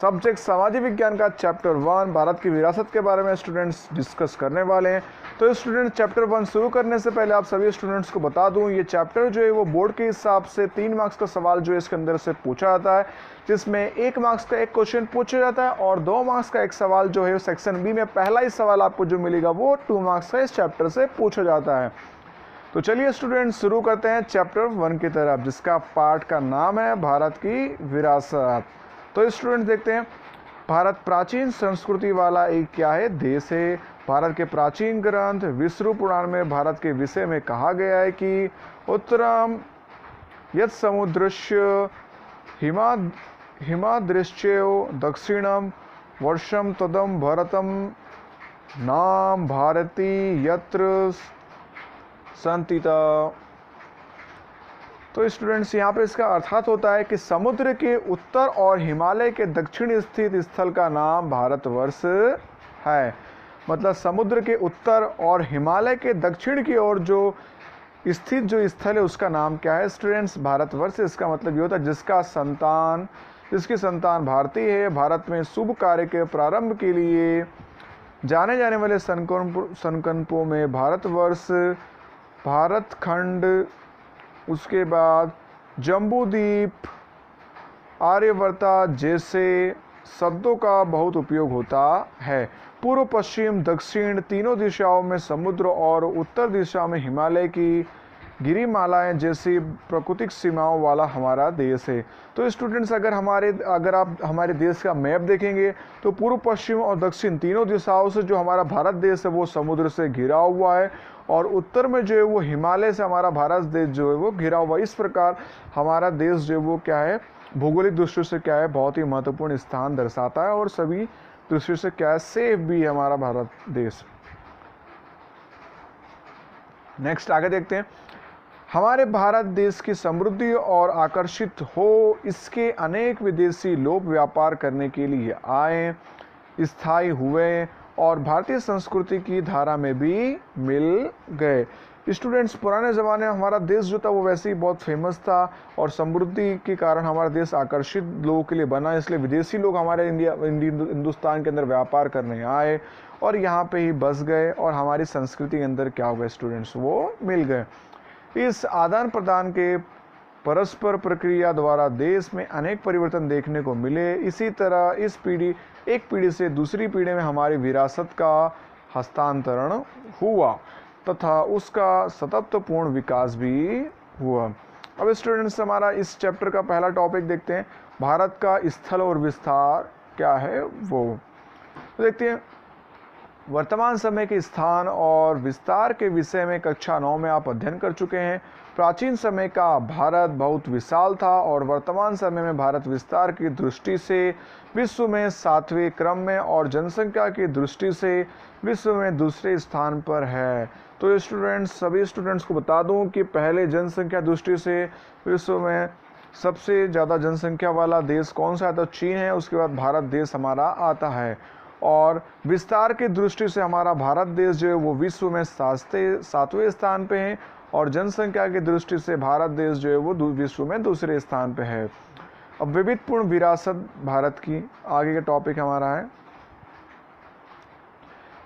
Subject सामाजिक विज्ञान का चैप्टर 1 भारत की विरासत के बारे में स्टूडेंट्स डिस्कस करने वाले हैं। तो स्टूडेंट चैप्टर 1 शुरू करने से पहले आप सभी स्टूडेंट्स को बता दूं, ये चैप्टर जो है वो बोर्ड के हिसाब से 3 मार्क्स का सवाल जो है इसके अंदर से पूछा जाता है, जिसमें 1 मार्क्स का एक क्वेश्चन पूछा जाता है और 2 मार्क्स का एक सवाल जो है सेक्शन बी में पहला ही सवाल आपको जो मिलेगा वो 2 मार्क्स का इस चैप्टर से पूछा जाता है। तो चलिए स्टूडेंट शुरू करते हैं चैप्टर 1 की तरफ, जिसका पार्ट का नाम है भारत की विरासत। तो स्टूडेंट देखते हैं, भारत प्राचीन संस्कृति वाला एक क्या है, देश है। भारत के प्राचीन ग्रंथ विष्णु पुराण में भारत के विषय में कहा गया है कि उत्तरम यत् समुद्रस्य हिमाद्रिश्चैव दक्षिणम वर्षम तदम भरतम नाम भारती यत्र संतिता। तो स्टूडेंट्स यहाँ पे इसका अर्थात होता है कि समुद्र के उत्तर और हिमालय के दक्षिण स्थित स्थल का नाम भारतवर्ष है। मतलब समुद्र के उत्तर और हिमालय के दक्षिण की ओर जो स्थित जो स्थल है उसका नाम क्या है स्टूडेंट्स, भारतवर्ष। इसका मतलब ये होता है जिसकी संतान भारतीय है। भारत में शुभ कार्य के प्रारंभ के लिए जाने जाने वाले संकल्पों में भारतवर्ष, भारत खंड, उसके बाद जम्बूद्वीप, आर्यवर्ता जैसे शब्दों का बहुत उपयोग होता है। पूर्व, पश्चिम, दक्षिण तीनों दिशाओं में समुद्र और उत्तर दिशा में हिमालय की गिरिमालाएं जैसी प्राकृतिक सीमाओं वाला हमारा देश है। तो स्टूडेंट्स अगर आप हमारे देश का मैप देखेंगे तो पूर्व, पश्चिम और दक्षिण तीनों दिशाओं से जो हमारा भारत देश है वो समुद्र से घिरा हुआ है और उत्तर में जो है वो हिमालय से हमारा भारत देश जो है वो घिरा हुआ है। इस प्रकार हमारा देश जो है वो क्या है, भौगोलिक दृष्टि से क्या है, बहुत ही महत्वपूर्ण स्थान दर्शाता है और सभी दृष्टि से क्या है, सेफ भी है हमारा भारत देश। नेक्स्ट आगे देखते हैं, हमारे भारत देश की समृद्धि और आकर्षित हो इसके अनेक विदेशी लोग व्यापार करने के लिए आए, स्थायी हुए और भारतीय संस्कृति की धारा में भी मिल गए। स्टूडेंट्स पुराने ज़माने में हमारा देश जो था वो वैसे ही बहुत फेमस था और समृद्धि के कारण हमारा देश आकर्षित लोगों के लिए बना, इसलिए विदेशी लोग हमारे हिंदुस्तान के अंदर व्यापार करने आए और यहाँ पे ही बस गए और हमारी संस्कृति के अंदर क्या हो गए स्टूडेंट्स, वो मिल गए। इस आदान प्रदान के परस्पर प्रक्रिया द्वारा देश में अनेक परिवर्तन देखने को मिले। इसी तरह एक पीढ़ी से दूसरी पीढ़ी में हमारी विरासत का हस्तांतरण हुआ तथा उसका सततपूर्ण विकास भी हुआ। अब स्टूडेंट्स हमारा इस चैप्टर का पहला टॉपिक देखते हैं, भारत का स्थल और विस्तार क्या है वो देखते हैं। वर्तमान समय के स्थान और विस्तार के विषय में कक्षा 9 में आप अध्ययन कर चुके हैं। प्राचीन समय का भारत बहुत विशाल था और वर्तमान समय में भारत विस्तार की दृष्टि से विश्व में 7वें क्रम में और जनसंख्या की दृष्टि से विश्व में दूसरे स्थान पर है। तो सभी स्टूडेंट्स को बता दूं कि पहले जनसंख्या दृष्टि से विश्व में सबसे ज़्यादा जनसंख्या वाला देश कौन सा है, तो चीन है। उसके बाद भारत देश हमारा आता है और विस्तार की दृष्टि से हमारा भारत देश जो है वो विश्व में 7वें स्थान पे है और जनसंख्या की दृष्टि से भारत देश जो है वो विश्व में दूसरे स्थान पे है। अब विविधपूर्ण विरासत भारत की आगे का टॉपिक हमारा है,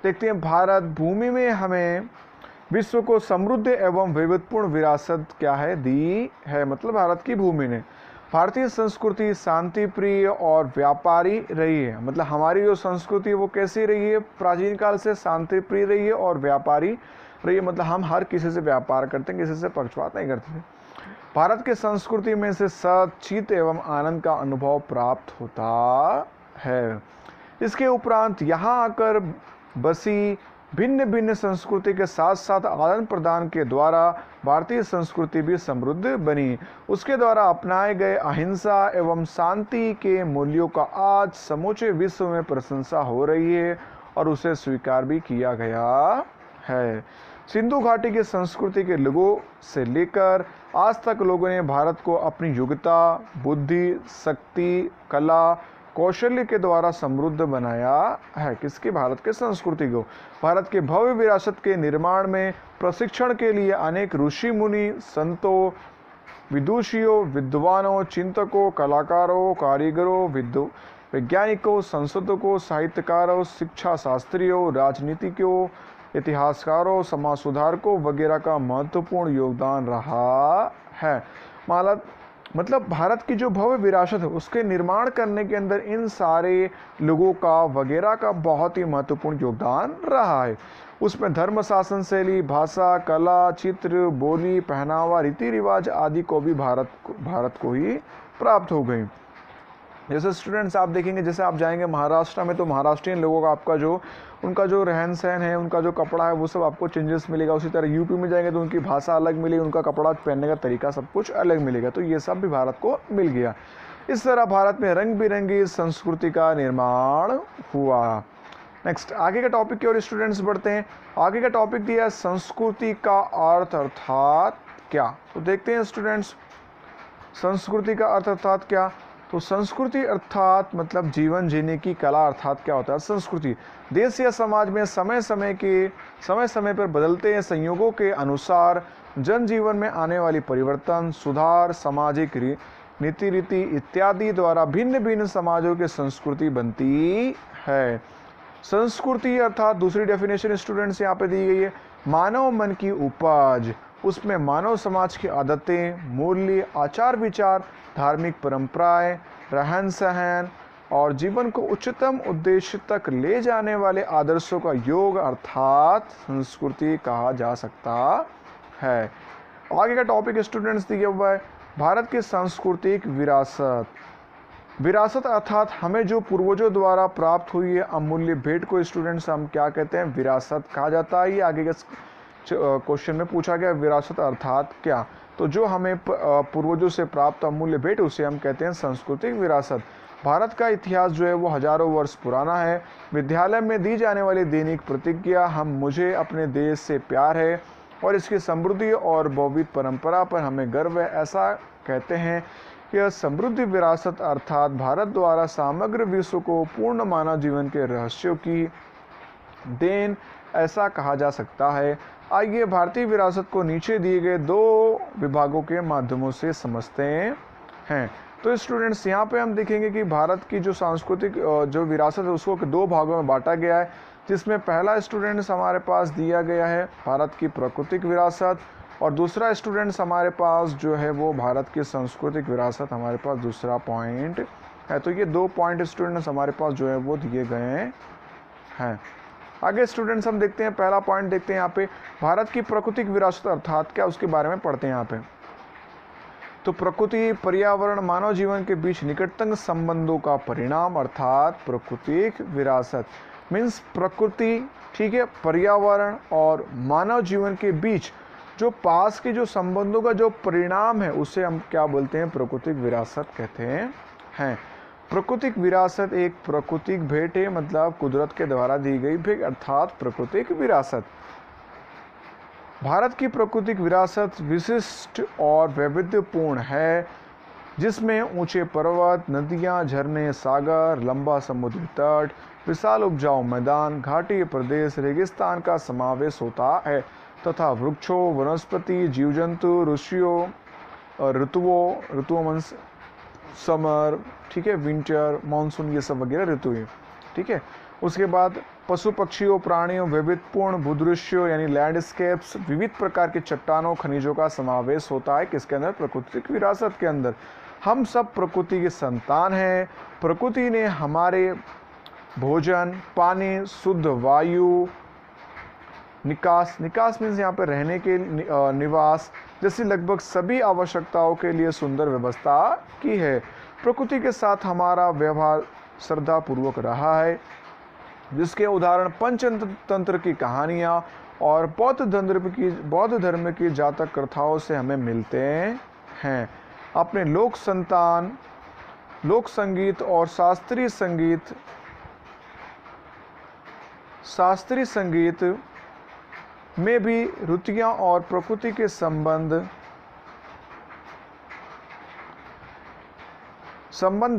देखते हैं। भारत भूमि में हमें विश्व को समृद्ध एवं विविधपूर्ण विरासत क्या है दी है, मतलब भारत की भूमि ने। भारतीय संस्कृति शांति प्रिय और व्यापारी रही है, मतलब हमारी जो संस्कृति है वो कैसी रही है, प्राचीन काल से शांति प्रिय रही है और व्यापारी रही है, मतलब हम हर किसी से व्यापार करते हैं, किसी से पक्षपात नहीं करते थे। भारत के संस्कृति में से सचित एवं आनंद का अनुभव प्राप्त होता है। इसके उपरांत यहाँ आकर बसी भिन्न भिन्न संस्कृति के साथ साथ आदान प्रदान के द्वारा भारतीय संस्कृति भी समृद्ध बनी। उसके द्वारा अपनाए गए अहिंसा एवं शांति के मूल्यों का आज समूचे विश्व में प्रशंसा हो रही है और उसे स्वीकार भी किया गया है। सिंधु घाटी की संस्कृति के लोगों से लेकर आज तक लोगों ने भारत को अपनी योग्यता, बुद्धि, शक्ति, कला, कौशल्य के द्वारा समृद्ध बनाया है। किसकी? भारत के संस्कृति को। भारत के भव्य विरासत के निर्माण में प्रशिक्षण के लिए अनेक ऋषि मुनि, संतों, विदुषियों, विद्वानों, चिंतकों, कलाकारों, कारीगरों, वैज्ञानिकों, संशोधकों, साहित्यकारों, शिक्षा शास्त्रियों, राजनीतिज्ञों, इतिहासकारों, समाज सुधारकों वगैरह का महत्वपूर्ण योगदान रहा है। मतलब भारत की जो भव्य विरासत है उसके निर्माण करने के अंदर इन सारे लोगों का वगैरह का बहुत ही महत्वपूर्ण योगदान रहा है। उसमें धर्म, शासन शैली, भाषा, कला, चित्र, बोली, पहनावा, रीति रिवाज आदि को भी भारत को ही प्राप्त हो गई। जैसे स्टूडेंट्स आप देखेंगे, जैसे आप जाएंगे महाराष्ट्र में तो महाराष्ट्रियन लोगों का आपका जो उनका जो रहन सहन है, उनका जो कपड़ा है वो सब आपको चेंजेस मिलेगा। उसी तरह यूपी में जाएंगे तो उनकी भाषा अलग मिलेगी, उनका कपड़ा पहनने का तरीका सब कुछ अलग मिलेगा। तो ये सब भी भारत को मिल गया। इस तरह भारत में रंग बिरंगी संस्कृति का निर्माण हुआ। नेक्स्ट आगे का टॉपिक की ओर स्टूडेंट्स बढ़ते हैं। आगे का टॉपिक दिया है संस्कृति का अर्थ अर्थात क्या। तो देखते हैं स्टूडेंट्स, संस्कृति का अर्थ अर्थात क्या। तो संस्कृति अर्थात मतलब जीवन जीने की कला अर्थात क्या होता है। संस्कृति देश या समाज में समय समय पर बदलते संयोगों के अनुसार जनजीवन में आने वाली परिवर्तन, सुधार, सामाजिक नीति रीति इत्यादि द्वारा भिन्न भिन्न समाजों की संस्कृति बनती है। संस्कृति अर्थात दूसरी डेफिनेशन स्टूडेंट्स यहाँ पे दी गई है, मानव मन की उपज। उसमें मानव समाज की आदतें, मूल्य, आचार विचार, धार्मिक परंपराएं, रहन सहन और जीवन को उच्चतम उद्देश्य तक ले जाने वाले आदर्शों का योग अर्थात संस्कृति कहा जा सकता है। आगे का टॉपिक स्टूडेंट्स दिया हुआ है भारत की सांस्कृतिक विरासत। विरासत अर्थात हमें जो पूर्वजों द्वारा प्राप्त हुई है अमूल्य भेंट को स्टूडेंट्स हम क्या कहते हैं, विरासत कहा जाता है। ये आगे के क्वेश्चन में पूछा गया विरासत अर्थात क्या। तो जो हमें पूर्वजों से प्राप्त अमूल्य भेंट उसे हम कहते हैं सांस्कृतिक विरासत। भारत का इतिहास जो है वो हजारों वर्ष पुराना है। विद्यालय में दी जाने वाली दैनिक प्रतिज्ञा मुझे अपने देश से प्यार है और इसकी समृद्धि और बहुविध परंपरा पर हमें गर्व है, ऐसा कहते हैं। यह समृद्ध विरासत अर्थात भारत द्वारा समग्र विश्व को पूर्ण मानव जीवन के रहस्यों की देन ऐसा कहा जा सकता है। आइए भारतीय विरासत को नीचे दिए गए दो विभागों के माध्यमों से समझते हैं। तो स्टूडेंट्स यहाँ पे हम देखेंगे कि भारत की जो सांस्कृतिक जो विरासत है उसको दो भागों में बांटा गया है, जिसमें पहला स्टूडेंट्स हमारे पास दिया गया है भारत की प्राकृतिक विरासत और दूसरा स्टूडेंट्स हमारे पास जो है वो भारत की सांस्कृतिक विरासत हमारे पास दूसरा पॉइंट है। तो ये दो पॉइंट स्टूडेंट्स हमारे पास जो है वो दिए गए हैं। आगे स्टूडेंट्स हम देखते हैं, पहला पॉइंट देखते हैं यहाँ पे भारत की प्राकृतिक विरासत अर्थात क्या, उसके बारे में पढ़ते हैं यहाँ पे। तो प्रकृति, पर्यावरण, मानव जीवन के बीच निकटतम संबंधों का परिणाम अर्थात प्राकृतिक विरासत। मीन्स प्रकृति, ठीक है, पर्यावरण और मानव जीवन के बीच जो पास के जो संबंधों का जो परिणाम है उसे हम क्या बोलते हैं, प्राकृतिक विरासत कहते हैं। प्राकृतिक विरासत एक प्राकृतिक भेंट है, मतलब कुदरत के द्वारा दी गई भेंट अर्थात प्राकृतिक विरासत। भारत की प्राकृतिक विरासत विशिष्ट और वैविध्यपूर्ण है, जिसमें ऊंचे पर्वत, नदियां, झरने, सागर, लंबा समुद्री तट, विशाल उपजाऊ मैदान, घाटी प्रदेश, रेगिस्तान का समावेश होता है तथा वृक्षों, वनस्पति, जीव जंतु, ऋतुओं समर, ठीक है, विंटर, मानसून, ये सब वगैरह ऋतु है, ठीक है। उसके बाद पशु पक्षियों, प्राणियों, वैविध्यपूर्ण भूदृश्यों यानी लैंडस्केप्स, विविध प्रकार के चट्टानों, खनिजों का समावेश होता है किसके अंदर, प्राकृतिक विरासत के अंदर। हम सब प्रकृति के संतान हैं। प्रकृति ने हमारे भोजन, पानी, शुद्ध वायु, निकास मीन्स यहाँ पे रहने के निवास जैसी लगभग सभी आवश्यकताओं के लिए सुंदर व्यवस्था की है। प्रकृति के साथ हमारा व्यवहार श्रद्धा पूर्वक रहा है, जिसके उदाहरण पंचतंत्र की कहानियाँ और बौद्ध धर्म की जातक कथाओं से हमें मिलते हैं। अपने लोक संगीत और शास्त्रीय संगीत में भी ऋतुओं और प्रकृति के संबंध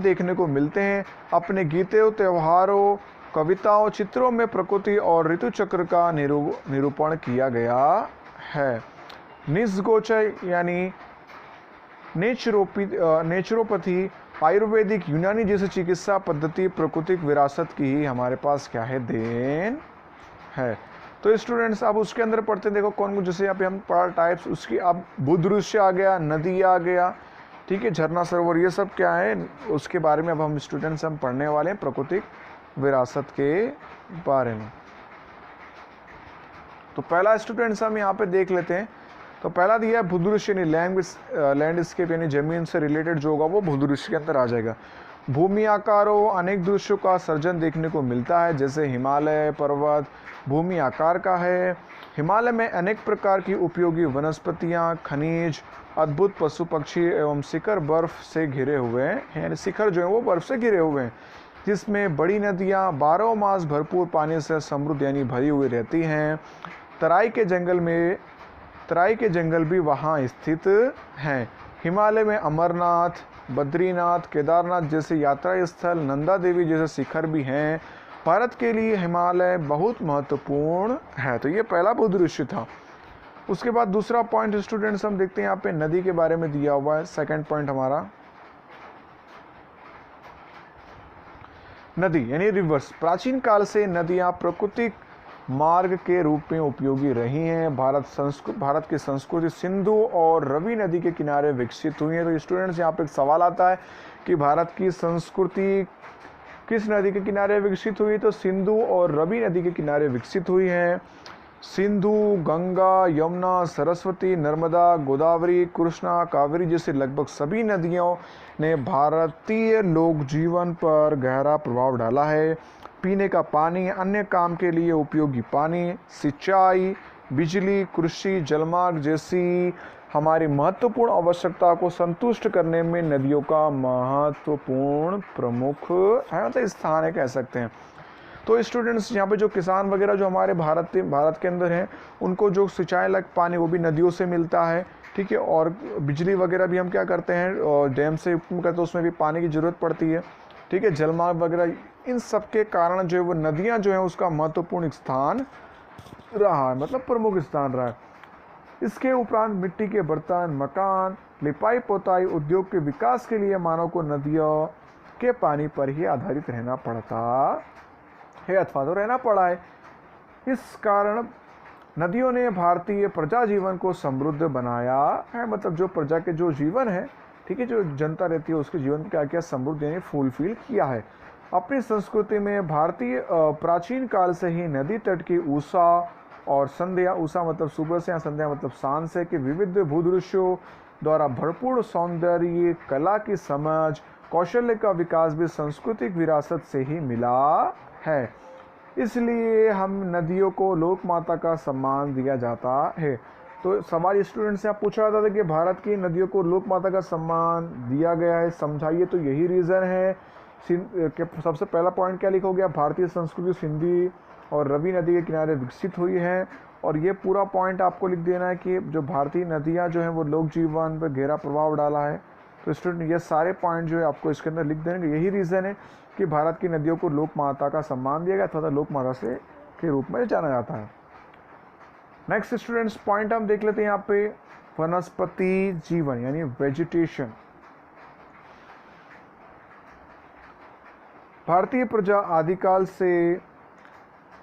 देखने को मिलते हैं। अपने गीतों, त्योहारों, कविताओं, चित्रों में प्रकृति और ऋतु चक्र का निरूपण किया गया है। निसर्गोपचार यानी नेचुरोपैथी आयुर्वेदिक, यूनानी जैसी चिकित्सा पद्धति प्राकृतिक विरासत की ही हमारे पास क्या है, देन है। तो स्टूडेंट्स अब उसके अंदर पढ़ते हैं, देखो कौन कौन, जैसे यहाँ पे हम पढ़ा टाइप्स, उसकी अब भूदृश्य आ गया, नदी आ गया, ठीक है, झरना, सरोवर, ये सब क्या है, उसके बारे में अब हम स्टूडेंट्स हम पढ़ने वाले हैं प्राकृतिक विरासत के बारे में। तो पहला स्टूडेंट्स हम यहाँ पे देख लेते हैं। तो पहला दिया है भूदृश्य, यानी लैंडस्केप, यानी जमीन से रिलेटेड जो होगा वो भूदृश्य के अंदर आ जाएगा। भूमि आकारों अनेक दृश्यों का सर्जन देखने को मिलता है, जैसे हिमालय पर्वत भूमि आकार का है। हिमालय में अनेक प्रकार की उपयोगी वनस्पतियां, खनिज, अद्भुत पशु पक्षी एवं शिखर बर्फ से घिरे हुए हैं, यानी शिखर जो है वो बर्फ से घिरे हुए हैं, जिसमें बड़ी नदियां 12 मास भरपूर पानी से समृद्ध यानी भरी हुई रहती हैं। तराई के जंगल भी वहाँ स्थित हैं। हिमालय में अमरनाथ, बद्रीनाथ, केदारनाथ जैसे यात्रा स्थल, नंदा देवी जैसे शिखर भी हैं। भारत के लिए हिमालय बहुत महत्वपूर्ण है। तो ये पहला भूदृश्य था। उसके बाद दूसरा पॉइंट स्टूडेंट्स हम देखते हैं, यहाँ पे नदी के बारे में दिया हुआ है। सेकंड पॉइंट हमारा नदी यानी रिवर्स। प्राचीन काल से नदियाँ प्राकृतिक मार्ग के रूप में उपयोगी रही हैं। भारत की संस्कृति सिंधु और रवि नदी के किनारे विकसित हुई है। तो स्टूडेंट्स यहाँ पे एक सवाल आता है कि भारत की संस्कृति किस नदी के किनारे विकसित हुई, तो सिंधु और रवि नदी के किनारे विकसित हुई है। सिंधु, गंगा, यमुना, सरस्वती, नर्मदा, गोदावरी, कृष्णा, कावेरी जैसे लगभग सभी नदियों ने भारतीय लोक जीवन पर गहरा प्रभाव डाला है। पीने का पानी, अन्य काम के लिए उपयोगी पानी, सिंचाई, बिजली, कृषि, जलमार्ग जैसी हमारी महत्वपूर्ण आवश्यकता को संतुष्ट करने में नदियों का महत्वपूर्ण प्रमुख है, मतलब स्थान है कह सकते हैं। तो स्टूडेंट्स यहाँ पे जो किसान वगैरह जो हमारे भारत के अंदर हैं, उनको जो सिंचाई लायक पानी वो भी नदियों से मिलता है, ठीक है। और बिजली वगैरह भी हम क्या करते हैं, और डैम से करते हैं, उसमें भी पानी की ज़रूरत पड़ती है, ठीक है। जलमार्ग वगैरह, इन सब के कारण जो है वो नदियाँ जो है उसका महत्वपूर्ण स्थान रहा है, मतलब प्रमुख स्थान रहा है। इसके उपरांत मिट्टी के बर्तन, मकान, लिपाई पोताई, उद्योग के विकास के लिए मानव को नदियों के पानी पर ही आधारित रहना पड़ता है अथवा तो रहना पड़ा है। इस कारण नदियों ने भारतीय प्रजा जीवन को समृद्ध बनाया है, मतलब जो प्रजा के जो जीवन है, ठीक है, जो जनता रहती है उसके जीवन को क्या किया, समृद्ध यानी फुलफिल किया है। अपनी संस्कृति में भारतीय प्राचीन काल से ही नदी तट की उषा और संध्या, उषा मतलब सुबह से, या संध्या मतलब शाम से, कि विविध भूदृश्यों द्वारा भरपूर सौंदर्य, कला की समझ, कौशल्य का विकास भी सांस्कृतिक विरासत से ही मिला है। इसलिए हम नदियों को लोक माता का सम्मान दिया जाता है। तो सवाल स्टूडेंट से आप पूछा जाता था कि भारत की नदियों को लोक माता का सम्मान दिया गया है, समझाइए। तो यही रीज़न है। सबसे पहला पॉइंट क्या लिखा हो गया, भारतीय संस्कृति सिंधु और रवि नदी के किनारे विकसित हुई है। और ये पूरा पॉइंट आपको लिख देना है कि जो भारतीय नदियाँ जो हैं वो लोक जीवन पर गहरा प्रभाव डाला है। तो स्टूडेंट ये सारे पॉइंट जो है आपको इसके अंदर लिख देंगे। यही रीज़न है कि भारत की नदियों को लोक माता का सम्मान दिया गया अथवा लोक माता से के रूप में जाना जाता है। नेक्स्ट स्टूडेंट्स पॉइंट हम देख लेते हैं यहाँ पे, वनस्पति जीवन यानी वेजिटेशन। भारतीय प्रजा आदिकाल से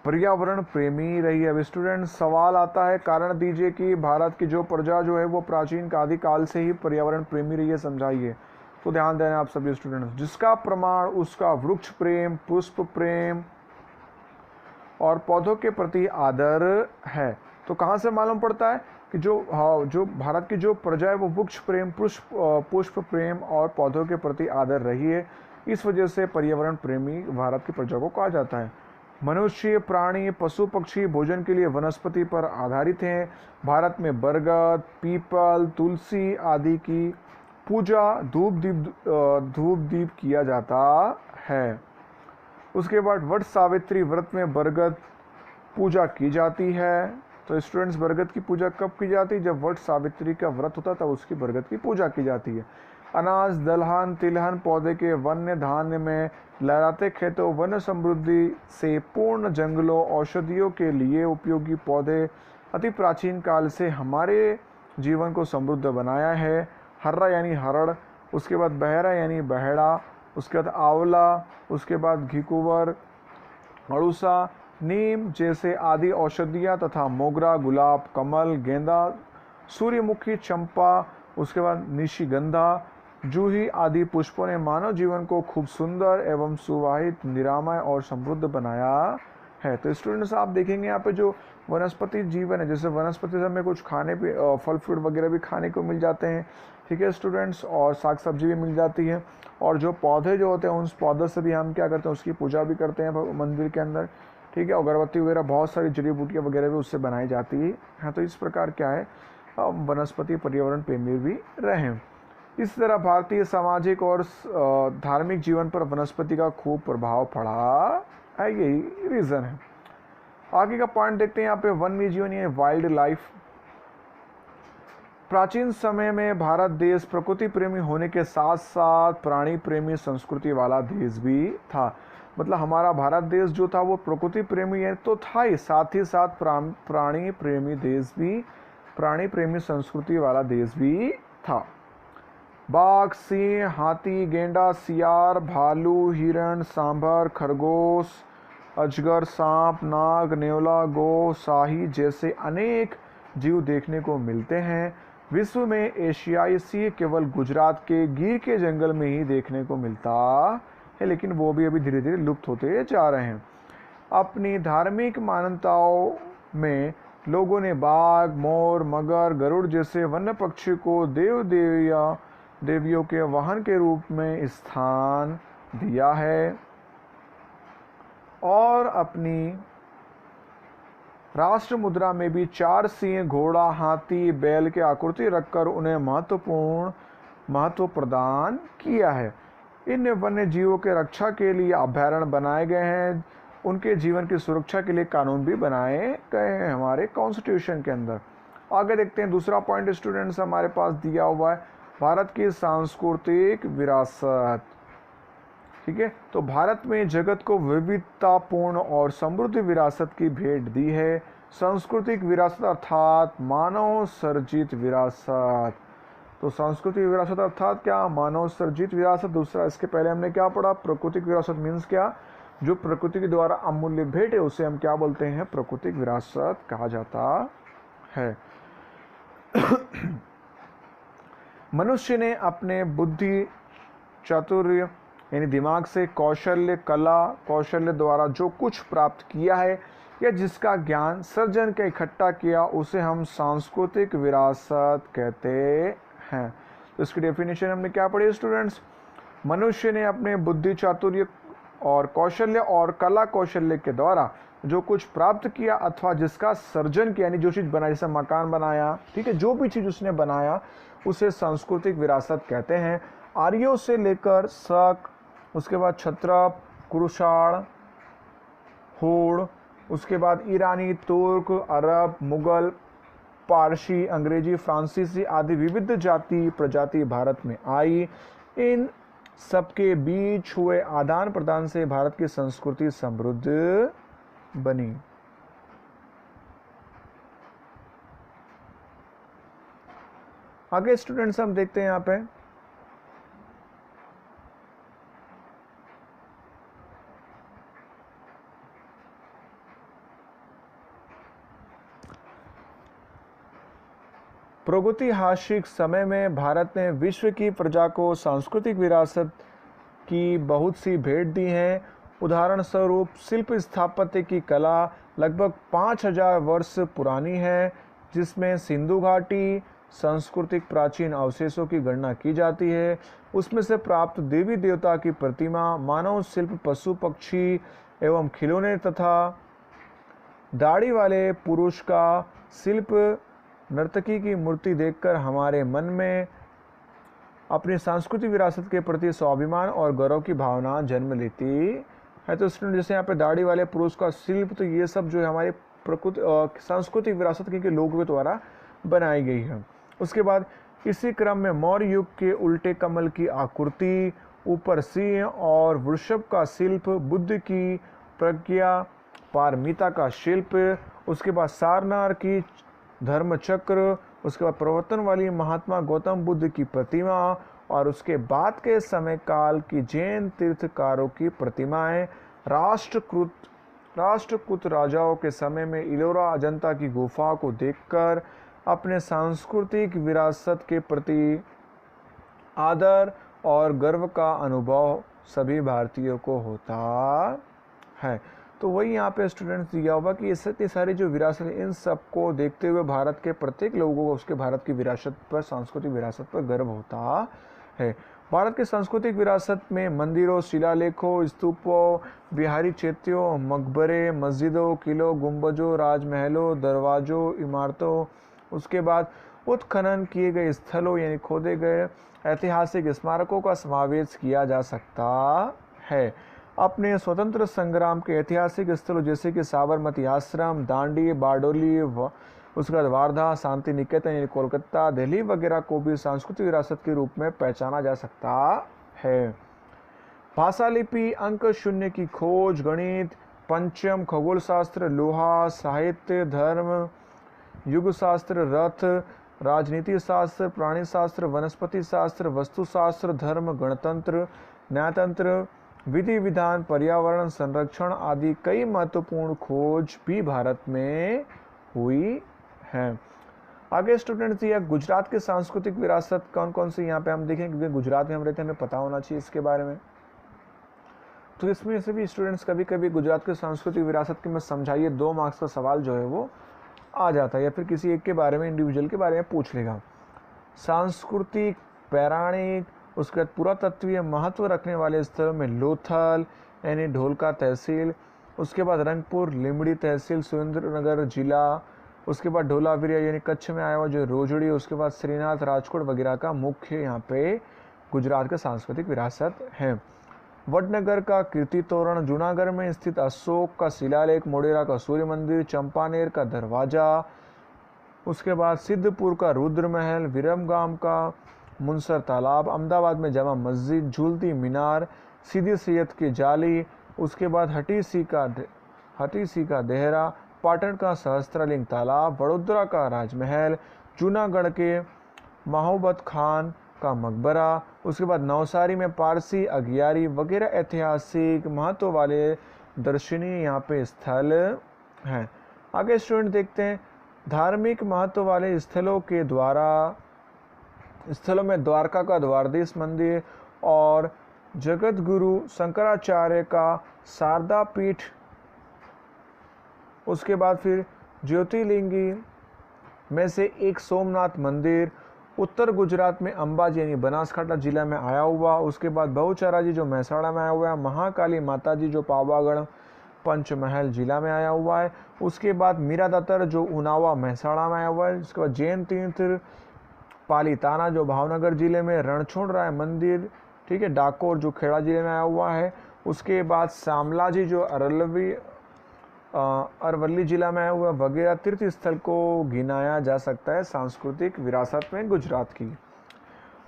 पर्यावरण प्रेमी रही है। अब स्टूडेंट सवाल आता है, कारण दीजिए कि भारत की जो प्रजा जो है वो प्राचीन आदिकाल से ही पर्यावरण प्रेमी रही है, समझाइए। तो ध्यान देना आप सभी स्टूडेंट्स। जिसका प्रमाण उसका वृक्ष प्रेम, पुष्प प्रेम और पौधों के प्रति आदर है। तो कहाँ से मालूम पड़ता है कि जो भारत की जो प्रजा है वो वृक्ष प्रेम, पुष्प प्रेम और पौधों के प्रति आदर रही है। इस वजह से पर्यावरण प्रेमी भारत की प्रजा को कहा जाता है। मनुष्य, प्राणी, पशु पक्षी भोजन के लिए वनस्पति पर आधारित हैं। भारत में बरगद, पीपल, तुलसी आदि की पूजा धूप दीप किया जाता है। उसके बाद वट सावित्री व्रत में बरगद पूजा की जाती है। तो स्टूडेंट्स बरगद की पूजा कब की जाती है, जब वट सावित्री का व्रत होता तब उसकी बरगद की पूजा की जाती है। अनाज, दलहन, तिलहन पौधे के वन्य धान्य में लहराते खेतों, वन समृद्धि से पूर्ण जंगलों, औषधियों के लिए उपयोगी पौधे अति प्राचीन काल से हमारे जीवन को समृद्ध बनाया है। हर्रा यानी हरड़, उसके बाद बहरा यानी बहेड़ा, उसके बाद आंवला, उसके बाद घिकुवर, अड़ूसा, नीम जैसे आदि औषधियाँ तथा मोगरा, गुलाब, कमल, गेंदा, सूर्यमुखी, चंपा, उसके बाद निशिगंधा, जूही आदि पुष्पों ने मानव जीवन को खूब सुंदर एवं सुवाहित, निरामय और समृद्ध बनाया है। तो स्टूडेंट्स आप देखेंगे यहाँ पे जो वनस्पति जीवन है, जैसे वनस्पति से हमें कुछ खाने पे फल फ्रूट वगैरह भी खाने को मिल जाते हैं, ठीक है स्टूडेंट्स, और साग सब्जी भी मिल जाती है, और जो पौधे जो होते हैं उन पौधों से भी हम क्या करते हैं, उसकी पूजा भी करते हैं मंदिर के अंदर, ठीक है। अगरबत्ती वगैरह बहुत सारी जड़ी बूटियाँ वगैरह भी उससे बनाई जाती है। तो इस प्रकार क्या है, वनस्पति पर्यावरण प्रेमी भी रहें। इस तरह भारतीय सामाजिक और धार्मिक जीवन पर वनस्पति का खूब प्रभाव पड़ा है, यही रीज़न है। आगे का पॉइंट देखते हैं यहाँ पे, वन्य जीवन यानी वाइल्ड लाइफ। प्राचीन समय में भारत देश प्रकृति प्रेमी होने के साथ साथ प्राणी प्रेमी संस्कृति वाला देश भी था। मतलब हमारा भारत देश जो था वो प्रकृति प्रेमी है तो था ही, साथ प्राणी प्रेमी देश भी, प्राणी प्रेमी संस्कृति वाला देश भी था। बाघ, सिंह, हाथी, गेंडा, सियार, भालू, हिरण, सांभर, खरगोश, अजगर, सांप, नाग, नेवला, गो, शाही जैसे अनेक जीव देखने को मिलते हैं। विश्व में एशियाई सिंह केवल गुजरात के गिर के जंगल में ही देखने को मिलता है, लेकिन वो भी अभी धीरे धीरे लुप्त होते जा रहे हैं। अपनी धार्मिक मान्यताओं में लोगों ने बाघ, मोर, मगर, गरुड़ जैसे वन्य पक्षी को देवियों के वाहन के रूप में स्थान दिया है, और अपनी राष्ट्र मुद्रा में भी 4 सिंह, घोड़ा, हाथी, बैल के आकृति रखकर उन्हें महत्व प्रदान किया है। इन वन्य जीवों के रक्षा के लिए अभयारण्य बनाए गए हैं, उनके जीवन की सुरक्षा के लिए कानून भी बनाए गए हैं हमारे कॉन्स्टिट्यूशन के अंदर। आगे देखते हैं दूसरा पॉइंट स्टूडेंट्स हमारे पास दिया हुआ है, भारत की सांस्कृतिक विरासत, ठीक है। तो भारत में जगत को विविधतापूर्ण और समृद्ध विरासत की भेंट दी है। सांस्कृतिक विरासत अर्थात मानव सर्जित विरासत। तो सांस्कृतिक विरासत अर्थात क्या, मानव सर्जित विरासत। दूसरा इसके पहले हमने क्या पढ़ा, प्राकृतिक विरासत मीन्स क्या, जो प्रकृति के द्वारा अमूल्य भेंट है उसे हम क्या बोलते हैं, प्राकृतिक विरासत कहा जाता है। मनुष्य ने अपने बुद्धि, चातुर्य यानी दिमाग से, कौशल्य, कला कौशल्य द्वारा जो कुछ प्राप्त किया है या जिसका ज्ञान सर्जन के इकट्ठा किया उसे हम सांस्कृतिक विरासत कहते हैं। तो इसकी डेफिनेशन हमने क्या पढ़ी स्टूडेंट्स, मनुष्य ने अपने बुद्धि, चातुर्य और कौशल्य और कला कौशल्य के द्वारा जो कुछ प्राप्त किया अथवा जिसका सर्जन किया, यानी जो चीज़ बनाई, जैसे मकान बनाया, ठीक है, जो भी चीज़ उसने बनाया उसे सांस्कृतिक विरासत कहते हैं। आर्यों से लेकर शक, उसके बाद क्षत्रप, कुषाण, होड़, उसके बाद ईरानी, तुर्क, अरब, मुगल, पारसी, अंग्रेजी, फ्रांसीसी आदि विविध जाति प्रजाति भारत में आई। इन सबके बीच हुए आदान प्रदान से भारत की संस्कृति समृद्ध बनी। आगे स्टूडेंट्स हम देखते हैं यहाँ पे, प्रागैतिहासिक समय में भारत ने विश्व की प्रजा को सांस्कृतिक विरासत की बहुत सी भेंट दी हैं। उदाहरण स्वरूप शिल्प स्थापत्य की कला लगभग 5000 वर्ष पुरानी है, जिसमें सिंधु घाटी सांस्कृतिक प्राचीन अवशेषों की गणना की जाती है। उसमें से प्राप्त देवी देवता की प्रतिमा, मानव शिल्प, पशु पक्षी एवं खिलौने तथा दाढ़ी वाले पुरुष का शिल्प, नर्तकी की मूर्ति देखकर हमारे मन में अपनी सांस्कृतिक विरासत के प्रति स्वाभिमान और गौरव की भावना जन्म लेती है। तो स्टूडेंट जैसे यहाँ पे दाढ़ी वाले पुरुष का शिल्प, तो ये सब जो है हमारी सांस्कृतिक विरासत के लोगों के द्वारा बनाई गई है। उसके बाद इसी क्रम में मौर्य युग के उल्टे कमल की आकृति, ऊपर सिंह और वृषभ का शिल्प, बुद्ध की प्रज्ञा पारमिता का शिल्प, उसके बाद सारनाथ की धर्म चक्र, उसके बाद प्रवर्तन वाली महात्मा गौतम बुद्ध की प्रतिमा और उसके बाद के समय काल की जैन तीर्थकारों की प्रतिमाएं राष्ट्रकूट राजाओं के समय में इलोरा अजंता की गुफा को देखकर अपने सांस्कृतिक विरासत के प्रति आदर और गर्व का अनुभव सभी भारतीयों को होता है। तो वही यहाँ पे स्टूडेंट्स दिया हुआ कि इतनी सारी जो विरासत है, इन सबको देखते हुए भारत के प्रत्येक लोगों को उसके भारत की विरासत पर, सांस्कृतिक विरासत पर गर्व होता है। भारत की सांस्कृतिक विरासत में मंदिरों, शिलालेखों, स्तूपों, बिहारी चैत्यों, मकबरे, मस्जिदों, किलों, गुंबजों, राजमहलों, दरवाजों, इमारतों, उसके बाद उत्खनन किए गए स्थलों यानी खोदे गए ऐतिहासिक स्मारकों का समावेश किया जा सकता है। अपने स्वतंत्र संग्राम के ऐतिहासिक स्थलों जैसे कि साबरमती आश्रम, दांडी, बारडोली, उसके बाद वार्धा, शांति निकेतन यानी कोलकाता, दिल्ली वगैरह को भी सांस्कृतिक विरासत के रूप में पहचाना जा सकता है। भाषा लिपि, अंक शून्य की खोज, गणित, पंचम, खगोल शास्त्र, लोहा, साहित्य, धर्म, युग शास्त्र, रथ, राजनीति शास्त्र, प्राणी शास्त्र, वनस्पति शास्त्र, वस्तुशास्त्र, धर्म, गणतंत्र, न्यायतंत्र, विधि विधान, पर्यावरण संरक्षण आदि कई महत्वपूर्ण खोज भी भारत में हुई है। आगे स्टूडेंट्स दिया गुजरात के सांस्कृतिक विरासत कौन कौन सी यहाँ पे हम देखें, क्योंकि गुजरात में हम रहते हैं, हमें पता होना चाहिए इसके बारे में। तो इसमें से भी स्टूडेंट्स कभी कभी गुजरात के सांस्कृतिक विरासत के में समझाइए 2 मार्क्स का सवाल जो है वो आ जाता है, या फिर किसी एक के बारे में, इंडिविजुअल के बारे में पूछ लेगा। सांस्कृतिक, पौराणिक, उसके बाद पुरातत्वीय महत्व रखने वाले स्थलों में लोथल यानी ढोलका तहसील, उसके बाद रंगपुर लिमड़ी तहसील सुरेंद्रनगर जिला, उसके बाद ढोलावीरा यानी कच्छ में आया हुआ जो रोजड़ी, उसके बाद श्रीनाथ राजकोट वगैरह का मुख्य यहाँ पे गुजरात का सांस्कृतिक विरासत है। वडनगर का कीर्ति तोरण, जूनागढ़ में स्थित अशोक का शिलालेख, मोढेरा का सूर्य मंदिर, चंपानेर का दरवाजा, उसके बाद सिद्धपुर का रुद्र महल, विरमगाम का मुनसर तालाब, अहमदाबाद में जामा मस्जिद, झूलती मीनार, सीधी सैयद की जाली, उसके बाद हटीसी का देहरा, पाटन का सहस्त्रलिंग तालाब, वडोदरा का राजमहल, जूनागढ़ के महोबत खान का मकबरा, उसके बाद नवसारी में पारसी अगियारी वगैरह ऐतिहासिक महत्व वाले दर्शनीय यहाँ पे स्थल हैं। आगे स्टूडेंट देखते हैं धार्मिक महत्व वाले स्थलों में द्वारका का द्वारधीश मंदिर और जगत गुरु शंकराचार्य का शारदा पीठ, उसके बाद फिर ज्योतिर्लिंगी में से एक सोमनाथ मंदिर, उत्तर गुजरात में अंबाजी यानी बनासकांठा जिला में आया हुआ, उसके बाद बहुचरा जी जो महसाणा में आया हुआ है, महाकाली माता जी जो पावागढ़ पंचमहल जिला में आया हुआ है, उसके बाद मीरादातर जो उनावा महसाणा में आया हुआ है, उसके बाद जैन तीर्थ पालीताना जो भावनगर जिले में, रणछोड़ राय मंदिर, ठीक है, डाकोर जो खेड़ा जिले में आया हुआ है, उसके बाद शामलाजी जो अरवली जिला में आया हुआ वगैरह तीर्थ स्थल को गिनाया जा सकता है सांस्कृतिक विरासत में गुजरात की।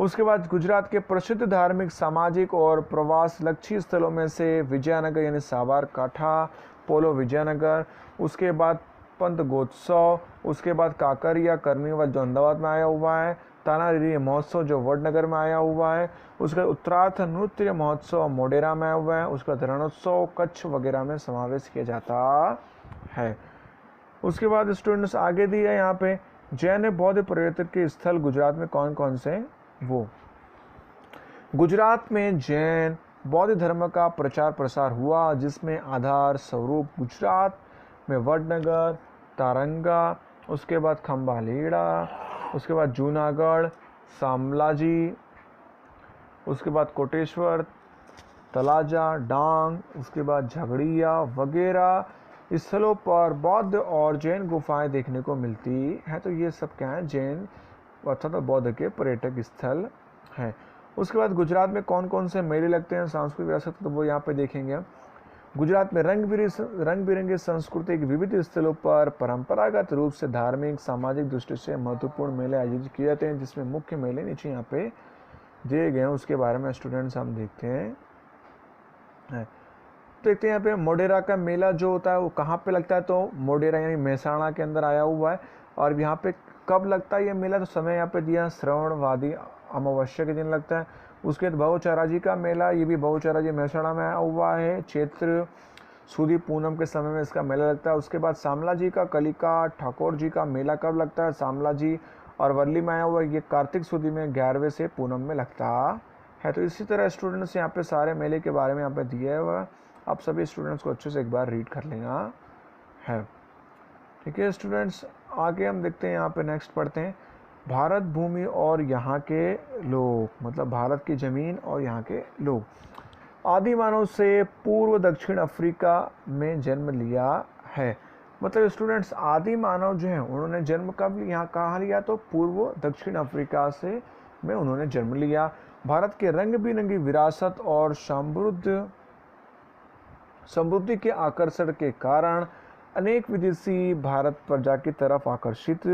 उसके बाद गुजरात के प्रसिद्ध धार्मिक, सामाजिक और प्रवास लक्षी स्थलों में से विजयनगर यानी साबरकांठा, पोलो विजयनगर, उसके बाद पंत गोत्सव, उसके बाद काकरिया कार्निवल जो अहमदाबाद में आया हुआ है, तानारीरी महोत्सव जो वडनगर में आया हुआ है, उसके बाद उत्तरार्थ नृत्य महोत्सव मोढेरा में आया हुआ है, उसके बाद रणोत्सव कच्छ वगैरह में समावेश किया जाता है। उसके बाद स्टूडेंट्स आगे दिया है यहाँ पे जैन बौद्ध पर्यटक के स्थल गुजरात में कौन कौन से वो गुजरात में जैन बौद्ध धर्म का प्रचार प्रसार हुआ, जिसमें आधार स्वरूप गुजरात में वडनगर, तारंगा, उसके बाद खंभालीड़ा, उसके बाद जूनागढ़, शामलाजी, उसके बाद कोटेश्वर, तलाजा, डांग, उसके बाद झगड़िया वगैरह स्थलों पर बौद्ध और जैन गुफाएं देखने को मिलती हैं। तो ये सब क्या है, जैन अर्थात बौद्ध के पर्यटक स्थल हैं। उसके बाद गुजरात में कौन कौन से मेले लगते हैं सांस्कृतिक विरासत, तो वो यहाँ पे देखेंगे। गुजरात में रंग बिरंगे सांस्कृतिक विविध स्थलों पर परंपरागत रूप से धार्मिक सामाजिक दृष्टि से महत्वपूर्ण मेले आयोजित किए जाते हैं, जिसमें मुख्य मेले नीचे यहाँ पे दिए गए हैं, उसके बारे में स्टूडेंट्स हम देखते हैं। देखते हैं यहाँ पे मोढेरा का मेला जो होता है वो कहाँ पे लगता है, तो मोढेरा यानी महसाणा के अंदर आया हुआ है। और यहाँ पे कब लगता है ये मेला, तो समय यहाँ पे दिया श्रावण अमावस्या के दिन लगता है। उसके बाद बहुचरा जी का मेला, ये भी बहुचरा जी महसाणा में हुआ है, चैत्र सुदी पूनम के समय में इसका मेला लगता है। उसके बाद शामला जी का कलिका ठाकुर जी का मेला कब लगता है, शामला जी और वर्ली में आया हुआ, ये कार्तिक सुदी में 11वें से पूनम में लगता है। तो इसी तरह स्टूडेंट्स यहाँ पे सारे मेले के बारे में यहाँ पे दिया हुआ, आप सभी स्टूडेंट्स को अच्छे से एक बार रीड कर लेना है। ठीक है स्टूडेंट्स, आगे हम देखते हैं, यहाँ पे नेक्स्ट पढ़ते हैं भारत भूमि और यहाँ के लोग, मतलब भारत की ज़मीन और यहाँ के लोग। आदि मानव से पूर्व दक्षिण अफ्रीका में जन्म लिया है। मतलब स्टूडेंट्स आदि मानव जो है उन्होंने जन्म कब यहाँ कहाँ लिया, तो पूर्व दक्षिण अफ्रीका से में उन्होंने जन्म लिया। भारत के रंग बिरंगी विरासत और समृद्धि के आकर्षण के कारण अनेक विदेशी भारत प्रजा की तरफ आकर्षित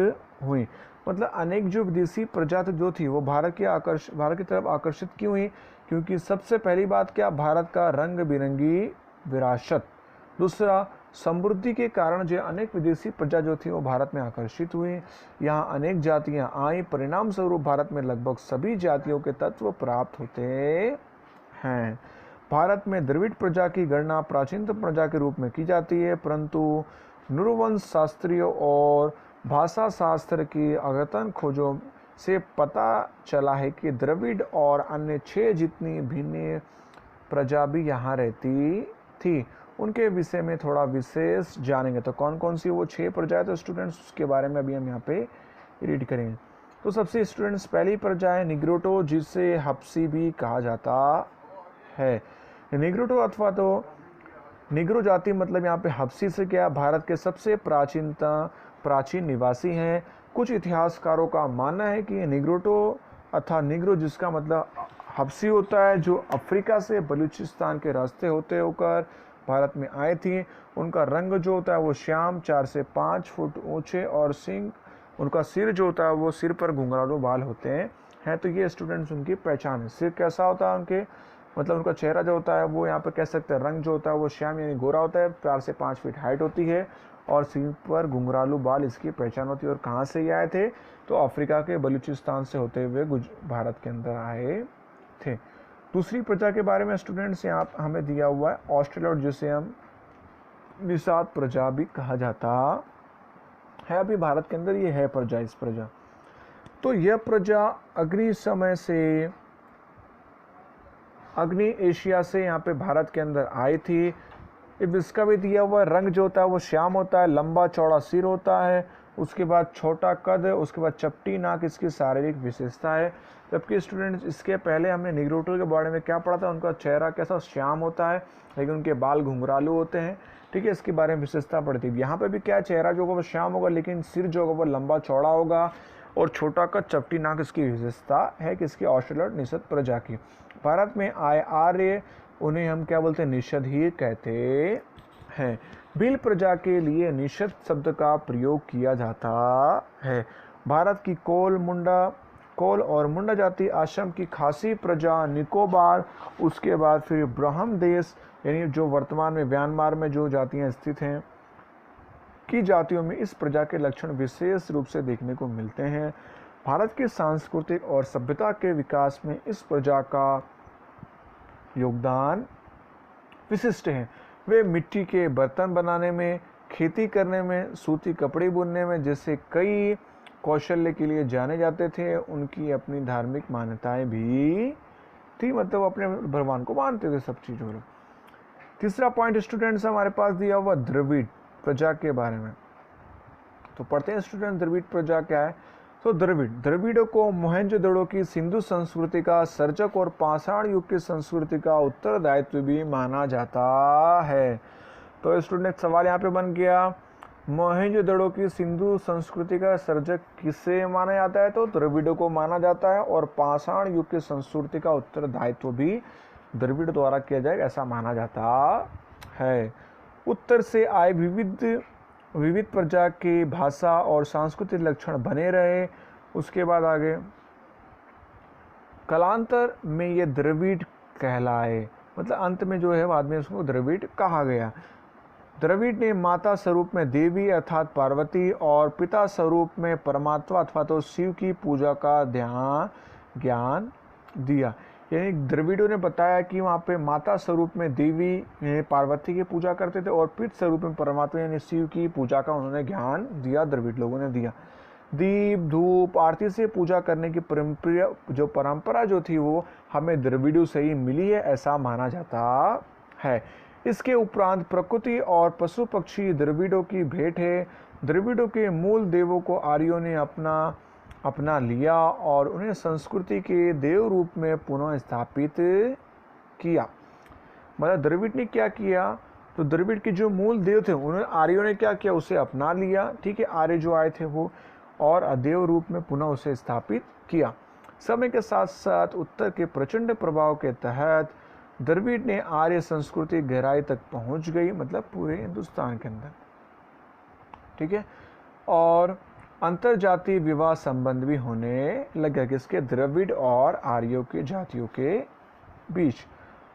हुई। मतलब अनेक जो विदेशी प्रजाति जो थी वो भारत की तरफ आकर्षित क्यों हुई, क्योंकि सबसे पहली बात क्या, भारत का रंग बिरंगी विरासत, दूसरा समृद्धि के कारण जो अनेक विदेशी प्रजा जो थी वो भारत में आकर्षित हुई। यहाँ अनेक जातियाँ आई, परिणाम स्वरूप भारत में लगभग सभी जातियों के तत्व प्राप्त होते हैं। भारत में द्रविड़ प्रजा की गणना प्राचीनतम प्रजा के रूप में की जाती है, परंतु नृवंश शास्त्रियों और भाषा शास्त्र की अद्यतन खोजों से पता चला है कि द्रविड़ और अन्य 6 जितनी भिन्न प्रजा भी यहाँ रहती थी। उनके विषय में थोड़ा विशेष जानेंगे, तो कौन कौन सी वो 6 प्रजा है, तो स्टूडेंट्स उसके बारे में अभी हम यहाँ पे रीड करेंगे। तो सबसे स्टूडेंट्स पहली प्रजा है निग्रोटो, जिसे हब्सी भी कहा जाता है। निग्रोटो अथवा तो निग्रो जाति, मतलब यहाँ पे हब्सी से क्या, भारत के सबसे प्राचीन निवासी हैं। कुछ इतिहासकारों का मानना है कि निग्रोटो अथवा निग्रो, जिसका मतलब हब्सी होता है, जो अफ्रीका से बलूचिस्तान के रास्ते होते होकर भारत में आए थी। उनका रंग जो होता है वो श्याम, 4 से 5 फुट ऊंचे, और उनका सिर जो होता है वो सिर पर घुंघरालू बाल होते हैं। तो ये स्टूडेंट्स उनकी पहचान है। सिर कैसा होता है उनके, मतलब उनका चेहरा जो होता है वो यहाँ पे कह सकते हैं, रंग जो होता है वो श्याम यानी गोरा होता है, 4 से 5 फीट हाइट होती है, और सिर पर घुंघरालू बाल इसकी पहचान होती है। और कहाँ से ये आए थे, तो अफ्रीका के बलूचिस्तान से होते हुए भारत के अंदर आए थे। दूसरी प्रजा के बारे में स्टूडेंट्स यहाँ हमें दिया हुआ है ऑस्ट्रेलोइड, जिसे हम निषाद प्रजा भी कहा जाता है। अभी भारत के अंदर ये है प्रजा, इस प्रजा, तो यह प्रजा अग्नि एशिया से यहाँ पे भारत के अंदर आई थी। इसका भी दिया हुआ रंग जो होता है वो श्याम होता है, लंबा चौड़ा सिर होता है, उसके बाद छोटा कद, उसके बाद चपटी नाक इसकी शारीरिक विशेषता है। जबकि स्टूडेंट्स इसके पहले हमने निग्रोटो के बारे में क्या पढ़ा था, उनका चेहरा कैसा श्याम होता है, लेकिन उनके बाल घुंघरालू होते हैं। ठीक है, इसके बारे में विशेषता पढ़ती है। यहाँ पे भी क्या, चेहरा जो होगा वो श्याम होगा, लेकिन सिर जो होगा वो लंबा चौड़ा होगा, और छोटा कद चपटी नाक इसकी विशेषता है किसकी, ऑस्ट्रेलोइड निषद प्रजा की। भारत में आए आर्य, उन्हें हम क्या बोलते हैं, निषद ही कहते हैं। भील प्रजा के लिए निषद शब्द का प्रयोग किया जाता है। भारत की कोल और मुंडा जाति आश्रम की खासी प्रजा, निकोबार, उसके बाद फिर ब्रह्म देश यानी जो वर्तमान में म्यांमार में जो जातियां स्थित हैं की जातियों में इस प्रजा के लक्षण विशेष रूप से देखने को मिलते हैं। भारत के सांस्कृतिक और सभ्यता के विकास में इस प्रजा का योगदान विशिष्ट है। वे मिट्टी के बर्तन बनाने में, खेती करने में, सूती कपड़े बुनने में जैसे कई कौशल्य के लिए जाने जाते थे। उनकी अपनी धार्मिक मान्यताएं भी थी, मतलब अपने भगवान को मानते थे सब चीज़ों में। तीसरा पॉइंट स्टूडेंट्स हमारे पास दिया हुआ द्रविड़ प्रजा के बारे में, तो पढ़ते हैं स्टूडेंट द्रविड़ प्रजा क्या है। तो द्रविड़ों को मोहनजोदड़ो की सिंधु संस्कृति का सर्जक और पाषाण युग की संस्कृति का उत्तरदायित्व भी माना जाता है। तो स्टूडेंट सवाल यहाँ पे बन गया, मोहनजोदड़ो की सिंधु संस्कृति का सर्जक किसे माना जाता है, तो द्रविड़ों को माना जाता है, और पाषाण युग की संस्कृति का उत्तरदायित्व भी द्रविड़ द्वारा किया जाएगा ऐसा माना जाता है। उत्तर से आए विविध प्रजा की भाषा और सांस्कृतिक लक्षण बने रहे। उसके बाद आगे कालांतर में ये द्रविड़ कहलाए, मतलब अंत में जो है बाद में उसको द्रविड़ कहा गया। द्रविड़ ने माता स्वरूप में देवी अर्थात पार्वती और पिता स्वरूप में परमात्मा अथवा तो शिव की पूजा का ज्ञान दिया। यानी द्रविड़ों ने बताया कि वहाँ पे माता स्वरूप में देवी पार्वती की पूजा करते थे और पितृ स्वरूप में परमात्मा यानी शिव की पूजा का उन्होंने ज्ञान दिया, द्रविड़ लोगों ने दिया। दीप धूप आरती से पूजा करने की परंपरा जो थी वो हमें द्रविड़ों से ही मिली है, ऐसा माना जाता है। इसके उपरांत प्रकृति और पशु पक्षी द्रविड़ों की भेंट है। द्रविड़ों के मूल देवों को आर्यों ने अपना लिया और उन्हें संस्कृति के देव रूप में पुनः स्थापित किया। मतलब द्रविड़ ने क्या किया, तो द्रविड़ के जो मूल देव थे उन्होंने आर्यों ने क्या किया, उसे अपना लिया। ठीक है, आर्य जो आए थे वो, और अदेव रूप में पुनः उसे स्थापित किया। समय के साथ साथ उत्तर के प्रचंड प्रभाव के तहत द्रविड़ ने आर्य संस्कृति गहराई तक पहुंच गई, मतलब पूरे हिंदुस्तान के अंदर। ठीक है, और अंतरजातीय विवाह संबंध भी होने लगे किसके, द्रविड़ और आर्यों के जातियों के बीच।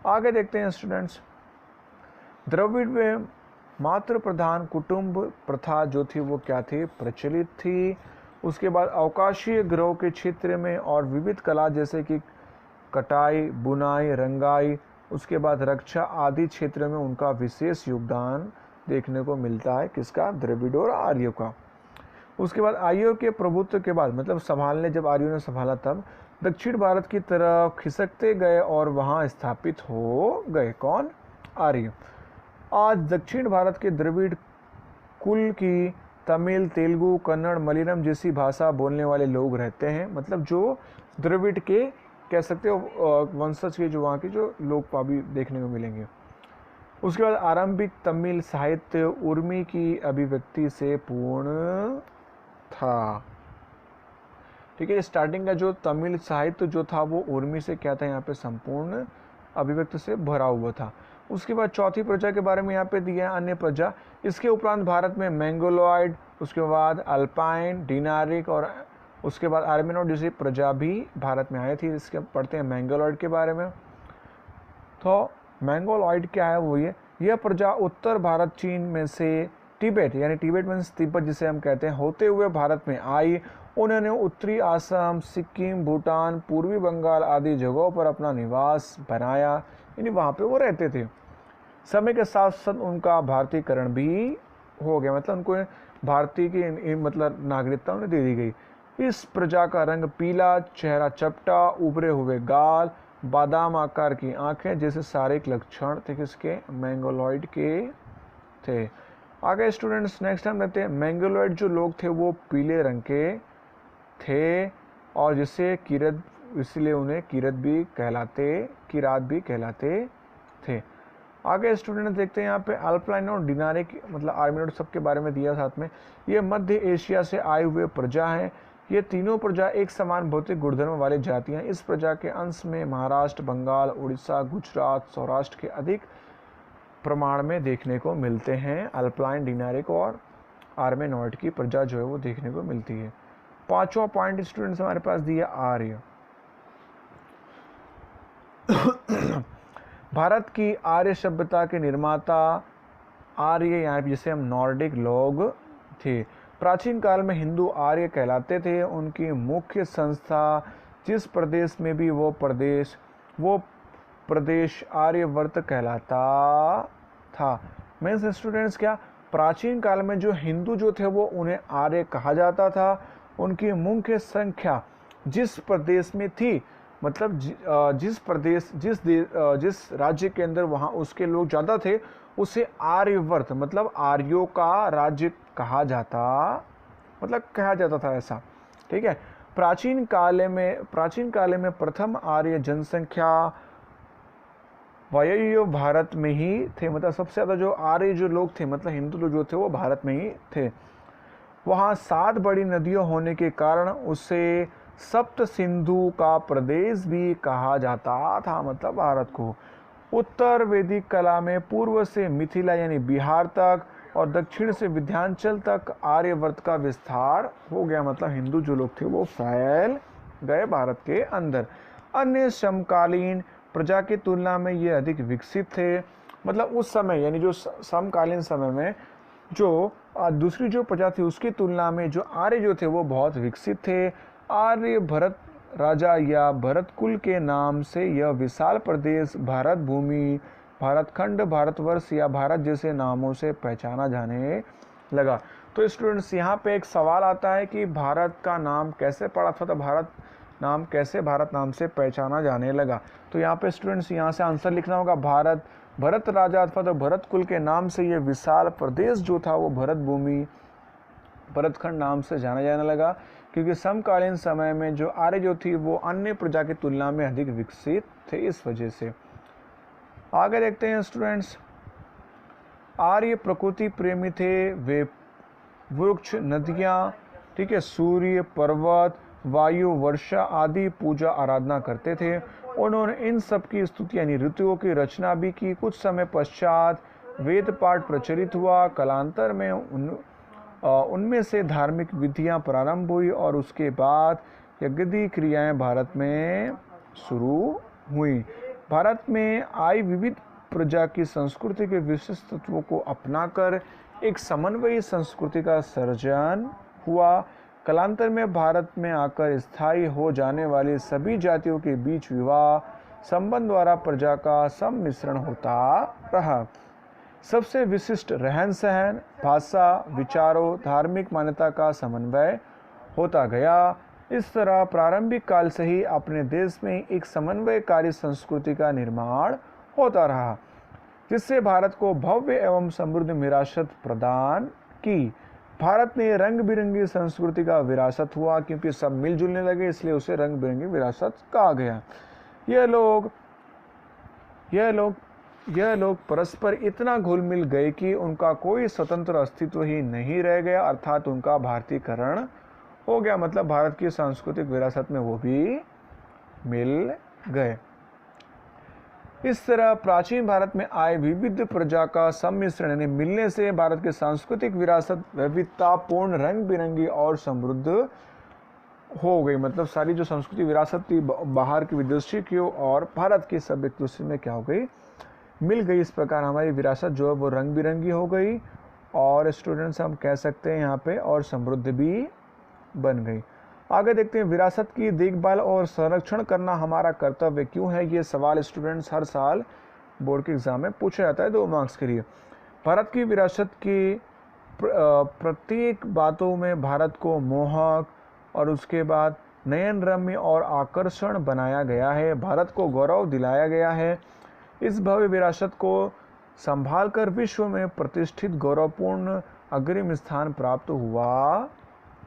आगे देखते हैं स्टूडेंट्स, द्रविड़ में मातृ प्रधान कुटुंब प्रथा जो थी वो क्या थी, प्रचलित थी। उसके बाद अवकाशीय ग्रहों के क्षेत्र में और विविध कला जैसे कि कटाई, बुनाई, रंगाई, उसके बाद रक्षा आदि क्षेत्र में उनका विशेष योगदान देखने को मिलता है, किसका, द्रविड़ और आर्यों का। उसके बाद आर्यों के प्रभुत्व के बाद, मतलब संभालने, जब आर्यों ने संभाला तब दक्षिण भारत की तरफ खिसकते गए और वहां स्थापित हो गए। कौन, आर्य। आज दक्षिण भारत के द्रविड़ कुल की तमिल, तेलुगु, कन्नड़, मलयालम जैसी भाषा बोलने वाले लोग रहते हैं। मतलब जो द्रविड़ के कह सकते हो वंशज के जो वहाँ के जो लोग अभी देखने को मिलेंगे। उसके बाद आरंभिक तमिल साहित्य उर्मी की अभिव्यक्ति से पूर्ण था। ठीक है, स्टार्टिंग का जो तमिल साहित्य जो था वो उर्मी से क्या था, यहाँ पे संपूर्ण अभिव्यक्ति से भरा हुआ था। उसके बाद चौथी प्रजा के बारे में यहाँ पे दिया है, अन्य प्रजा। इसके उपरांत भारत में मैंगोलॉयड, उसके बाद अल्पाइन, डिनारिक और उसके बाद आर्मेनोड जैसी प्रजा भी भारत में आई थी। इसके पढ़ते हैं मैंगोलॉयड के बारे में। तो मैंगोलॉयड क्या है, वो यह प्रजा उत्तर भारत चीन में से तिब्बत, यानी तिब्बत मीन्स तिब्बत जिसे हम कहते हैं, होते हुए भारत में आई। उन्होंने उत्तरी असम, सिक्किम, भूटान, पूर्वी बंगाल आदि जगहों पर अपना निवास बनाया, यानी वहाँ पे वो रहते थे। समय के साथ साथ उनका भारतीयकरण भी हो गया, मतलब उनको भारतीय की मतलब नागरिकता उन्हें दे दी गई। इस प्रजा का रंग पीला, चेहरा चपटा, उभरे हुए गाल, बादाम आकार की आंखें जैसे सारे लक्षण थे किसके, मैंगोलॉयड के थे। आगे स्टूडेंट्स नेक्स्ट हम देखते हैं, मैंगोलॉयड जो लोग थे वो पीले रंग के थे और जिससे किरत, इसलिए उन्हें किरात भी कहलाते थे। आगे स्टूडेंट देखते हैं यहाँ पे अल्पाइन और डिनारिक, मतलब आर्मेनोड सबके बारे में दिया साथ में। ये मध्य एशिया से आए हुए प्रजा हैं। ये तीनों प्रजा एक समान भौतिक गुणधर्म वाली जातियां। इस प्रजा के अंश में महाराष्ट्र, बंगाल, उड़ीसा, गुजरात, सौराष्ट्र के अधिक प्रमाण में देखने को मिलते हैं। अल्पाइन, डिनारिक और आर्मेनोइड की प्रजा जो है वो देखने को मिलती है। पांचवा पॉइंट स्टूडेंट्स हमारे पास दिया आर्य। भारत की आर्य सभ्यता के निर्माता आर्य, यहाँ जिसे हम नॉर्डिक लोग थे। प्राचीन काल में हिंदू आर्य कहलाते थे। उनकी मुख्य संस्था जिस प्रदेश में भी वो प्रदेश आर्यवर्त कहलाता था। मीन्स स्टूडेंट्स क्या, प्राचीन काल में जो हिंदू जो थे वो उन्हें आर्य कहा जाता था। उनकी मुख्य संख्या जिस प्रदेश में थी, मतलब जिस राज्य के अंदर वहाँ उसके लोग ज़्यादा थे उसे आर्यवर्त, मतलब आर्यों का राज्य कहा जाता था ऐसा। ठीक है, प्राचीन काल में प्रथम आर्य जनसंख्या वायव्य भारत में ही थे। मतलब सबसे ज़्यादा जो आर्य जो लोग थे, मतलब हिंदू लोग जो थे वो भारत में ही थे। वहाँ 7 बड़ी नदियों होने के कारण उसे सप्त सिंधु का प्रदेश भी कहा जाता था, मतलब भारत को। उत्तर वैदिक कला में पूर्व से मिथिला यानी बिहार तक और दक्षिण से विंध्याचल तक आर्यवर्त का विस्तार हो गया, मतलब हिंदू जो लोग थे वो फैल गए भारत के अंदर। अन्य समकालीन प्रजा की तुलना में ये अधिक विकसित थे। मतलब उस समय यानी जो समकालीन समय में जो दूसरी जो प्रजा थी उसकी तुलना में जो आर्य जो थे वो बहुत विकसित थे। आर्य राजा या भरत कुल के नाम से यह विशाल प्रदेश भारत भूमि, भारतखंड, भारतवर्ष या भारत जैसे नामों से पहचाना जाने लगा। तो स्टूडेंट्स यहाँ पे एक सवाल आता है कि भारत का नाम कैसे पड़ा था, तो भारत नाम कैसे भारत नाम से पहचाना जाने लगा। तो यहाँ पे स्टूडेंट्स यहाँ से आंसर लिखना होगा, भारत भरत राजा अथवा तो भरत कुल के नाम से ये विशाल प्रदेश जो था वो भरत भूमि, भरतखंड नाम से जाना जाने लगा, क्योंकि समकालीन समय में जो आर्य जो थी वो अन्य प्रजा की तुलना में अधिक विकसित थे, इस वजह से। आगे देखते हैं स्टूडेंट्स, आर्य प्रकृति प्रेमी थे, वे वृक्ष, नदियाँ, ठीक है, सूर्य, पर्वत, वायु, वर्षा आदि पूजा आराधना करते थे। उन्होंने इन सब की स्तुति यानी ऋतुओं की रचना भी की। कुछ समय पश्चात वेद पाठ प्रचलित हुआ। कालांतर में उनमें से धार्मिक विधियां प्रारंभ हुई और उसके बाद यज्ञ क्रियाएं भारत में शुरू हुई। भारत में आई विविध प्रजा की संस्कृति के विशिष्ट तत्वों को अपनाकर एक समन्वयी संस्कृति का सर्जन हुआ। कालांतर में भारत में आकर स्थायी हो जाने वाली सभी जातियों के बीच विवाह संबंध द्वारा प्रजा का सम्मिश्रण होता रहा। सबसे विशिष्ट रहन सहन, भाषा, विचारों, धार्मिक मान्यता का समन्वय होता गया। इस तरह प्रारंभिक काल से ही अपने देश में एक समन्वयकारी संस्कृति का निर्माण होता रहा, जिससे भारत को भव्य एवं समृद्ध विरासत प्रदान की। भारत में रंग बिरंगी संस्कृति का विरासत हुआ, क्योंकि सब मिलजुलने लगे, इसलिए उसे रंग बिरंगी विरासत कहा गया। यह लोग परस्पर इतना घुल मिल गए कि उनका कोई स्वतंत्र अस्तित्व ही नहीं रह गया, अर्थात उनका भारतीकरण हो गया, मतलब भारत की सांस्कृतिक विरासत में वो भी मिल गए। इस तरह प्राचीन भारत में आए विविध प्रजा का सम्मिश्रण यानी मिलने से भारत की सांस्कृतिक विरासत विविधतापूर्ण, रंग बिरंगी और समृद्ध हो गई। मतलब सारी जो संस्कृति विरासत थी बाहर की विदेशी की और भारत की सब एक दूसरे में क्या हो गई, मिल गई। इस प्रकार हमारी विरासत जो है वो रंग बिरंगी हो गई और स्टूडेंट्स हम कह सकते हैं यहाँ पे और समृद्ध भी बन गई। आगे देखते हैं, विरासत की देखभाल और संरक्षण करना हमारा कर्तव्य क्यों है। ये सवाल स्टूडेंट्स हर साल बोर्ड के एग्जाम में पूछा जाता है 2 मार्क्स के लिए। भारत की विरासत की प्रत्येक बातों में भारत को मोहक और उसके बाद नयनरम्य और आकर्षण बनाया गया है। भारत को गौरव दिलाया गया है। इस भव्य विरासत को संभालकर विश्व में प्रतिष्ठित गौरवपूर्ण अग्रिम स्थान प्राप्त हुआ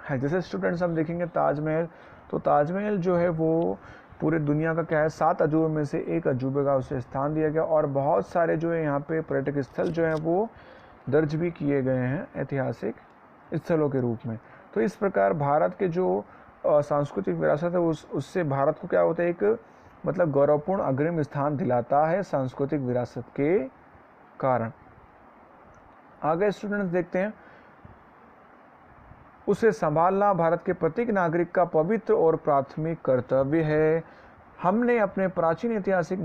है। जैसे स्टूडेंट्स हम देखेंगे ताजमहल, तो ताजमहल जो है वो पूरे दुनिया का क्या है 7 अजूबे में से एक अजूबे का उसे स्थान दिया गया और बहुत सारे जो है यहाँ पे पर्यटक स्थल जो है वो दर्ज भी किए गए हैं ऐतिहासिक स्थलों के रूप में। तो इस प्रकार भारत के जो सांस्कृतिक विरासत है उससे भारत को क्या होता है, एक मतलब गौरवपूर्ण अग्रिम स्थान दिलाता है सांस्कृतिक विरासत के कारण। आगे स्टूडेंट्स देखते हैं, उसे संभालना भारत के प्रत्येक नागरिक का पवित्र और प्राथमिक कर्तव्य है। हमने अपने प्राचीन ऐतिहासिक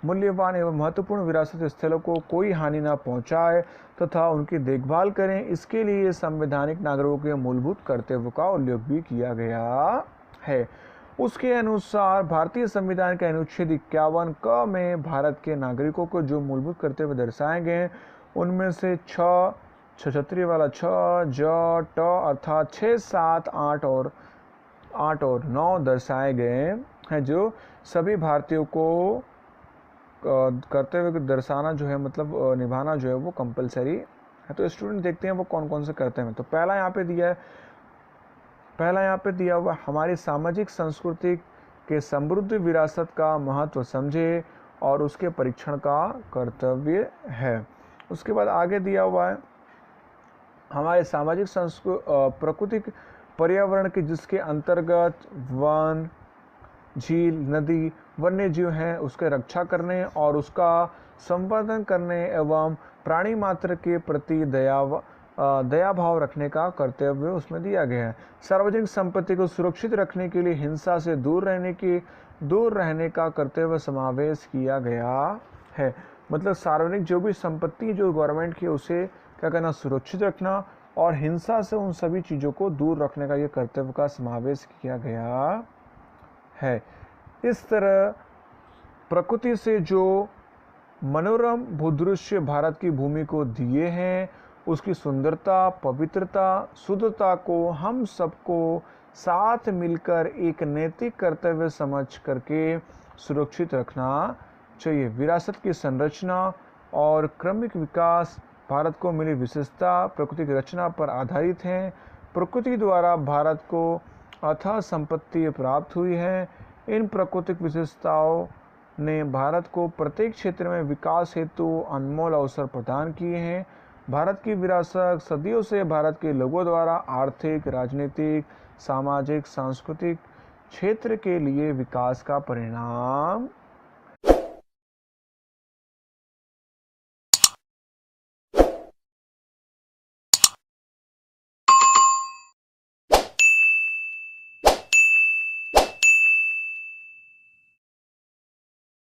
मूल्यवान एवं महत्वपूर्ण विरासत स्थलों को कोई हानि न पहुंचाए तथा उनकी देखभाल करें। इसके लिए संवैधानिक नागरिकों के मूलभूत कर्तव्यों का उल्लेख भी किया गया है। उसके अनुसार भारतीय संविधान के अनुच्छेद 51 क में भारत के नागरिकों को जो मूलभूत कर्तव्य दर्शाए गए उनमें से 6 छतरी वाला 6 ज ट अर्थात 6, 7, 8 और 9 दर्शाए गए हैं, जो सभी भारतीयों को कर्तव्य को दर्शाना जो है मतलब निभाना जो है वो कंपलसरी है। तो स्टूडेंट देखते हैं वो कौन कौन से कर्तव्य हैं। तो पहला यहाँ पे दिया हुआ हमारी सामाजिक संस्कृति के समृद्ध विरासत का महत्व समझे और उसके परीक्षण का कर्तव्य है। उसके बाद आगे दिया हुआ है हमारे सामाजिक प्राकृतिक पर्यावरण के जिसके अंतर्गत वन, झील, नदी, वन्य जीव हैं उसके रक्षा करने और उसका संवर्धन करने एवं प्राणी मात्र के प्रति दया भाव रखने का कर्तव्य उसमें दिया गया है। सार्वजनिक संपत्ति को सुरक्षित रखने के लिए हिंसा से दूर रहने का कर्तव्य समावेश किया गया है। मतलब सार्वजनिक जो भी संपत्ति जो गवर्नमेंट की उसे क्या करना, सुरक्षित रखना और हिंसा से उन सभी चीज़ों को दूर रखने का ये कर्तव्य का समावेश किया गया है। इस तरह प्रकृति से जो मनोरम भूदृश्य भारत की भूमि को दिए हैं, उसकी सुंदरता, पवित्रता, शुद्धता को हम सबको साथ मिलकर एक नैतिक कर्तव्य समझ करके सुरक्षित रखना चाहिए। विरासत की संरचना और क्रमिक विकास भारत को मिली विशेषता प्रकृति की रचना पर आधारित है। प्रकृति द्वारा भारत को अथाह संपत्ति प्राप्त हुई है। इन प्राकृतिक विशेषताओं ने भारत को प्रत्येक क्षेत्र में विकास हेतु अनमोल अवसर प्रदान किए हैं। भारत की विरासत सदियों से भारत के लोगों द्वारा आर्थिक, राजनीतिक, सामाजिक, सांस्कृतिक क्षेत्र के लिए विकास का परिणाम